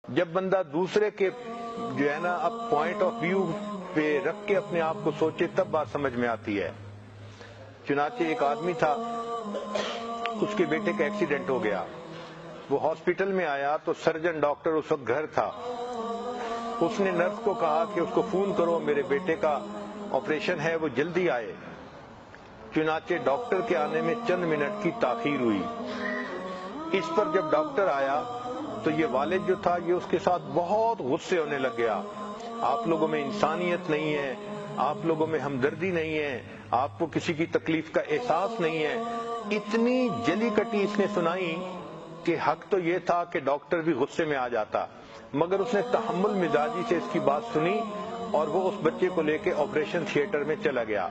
جب بندہ دوسرے کے جو ہے نا اب پوائنٹ آف ویو پہ رکھ کے اپنے آپ کو سوچے تب بات سمجھ میں آتی ہے۔ چنانچہ ایک آدمی تھا، اس کے بیٹے کا ایکسیڈنٹ ہو گیا، وہ ہاسپٹل میں آیا تو سرجن ڈاکٹر اس وقت گھر تھا۔ اس نے نرس کو کہا کہ اس کو فون کرو، میرے بیٹے کا آپریشن ہے، وہ جلدی آئے۔ چنانچہ ڈاکٹر کے آنے میں چند منٹ کی تاخیر ہوئی۔ اس پر جب ڈاکٹر آیا تو یہ والد جو تھا یہ اس کے ساتھ بہت غصے ہونے لگ گیا۔ آپ لوگوں میں انسانیت نہیں ہے، آپ لوگوں میں ہمدردی نہیں ہے، آپ کو کسی کی تکلیف کا احساس نہیں ہے۔ اتنی جلی کٹی اس نے سنائی کہ حق تو یہ تھا کہ ڈاکٹر بھی غصے میں آ جاتا، مگر اس نے تحمل مزاجی سے اس کی بات سنی اور وہ اس بچے کو لے کے آپریشن تھیٹر میں چلا گیا۔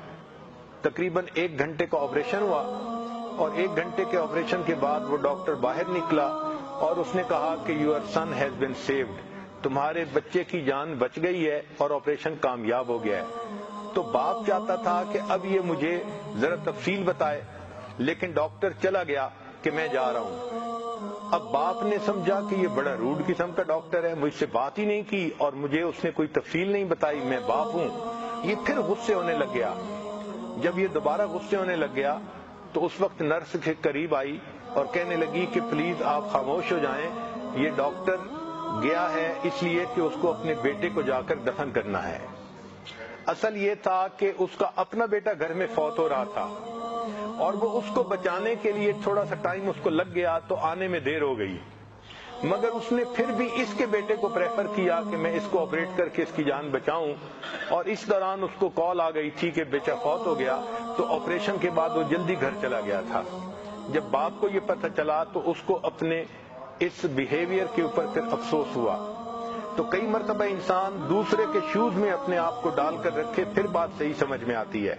تقریباً 1 گھنٹے کا آپریشن ہوا اور 1 گھنٹے کے آپریشن کے بعد وہ ڈاکٹر باہر نکلا اور اس نے کہا کہ your son has been saved, تمہارے بچے کی جان بچ گئی ہے اور آپریشن کامیاب ہو گیا ہے۔ تو باپ چاہتا تھا کہ اب یہ مجھے ذرا تفصیل بتائے، لیکن ڈاکٹر چلا گیا کہ میں جا رہا ہوں۔ اب باپ نے سمجھا کہ یہ بڑا روڈ قسم کا ڈاکٹر ہے، مجھ سے بات ہی نہیں کی اور مجھے اس نے کوئی تفصیل نہیں بتائی، میں باپ ہوں۔ یہ پھر غصے ہونے لگ گیا۔ جب یہ دوبارہ غصے ہونے لگ گیا تو اس وقت نرس کے قریب آئی اور کہنے لگی کہ پلیز آپ خاموش ہو جائیں، یہ ڈاکٹر گیا ہے اس لیے کہ اس کو اپنے بیٹے کو جا کر دفن کرنا ہے۔ اصل یہ تھا کہ اس کا اپنا بیٹا گھر میں فوت ہو رہا تھا اور وہ اس کو بچانے کے لیے تھوڑا سا ٹائم اس کو لگ گیا تو آنے میں دیر ہو گئی، مگر اس نے پھر بھی اس کے بیٹے کو پریفر کیا کہ میں اس کو آپریٹ کر کے اس کی جان بچاؤں، اور اس دوران اس کو کال آ گئی تھی کہ بیٹا فوت ہو گیا، تو آپریشن کے بعد وہ جلدی گھر چلا گیا تھا۔ جب باپ کو یہ پتہ چلا تو اس کو اپنے اس بیہیویئر کے اوپر پھر افسوس ہوا۔ تو کئی مرتبہ انسان دوسرے کے شوز میں اپنے آپ کو ڈال کر رکھے، پھر بات صحیح سمجھ میں آتی ہے۔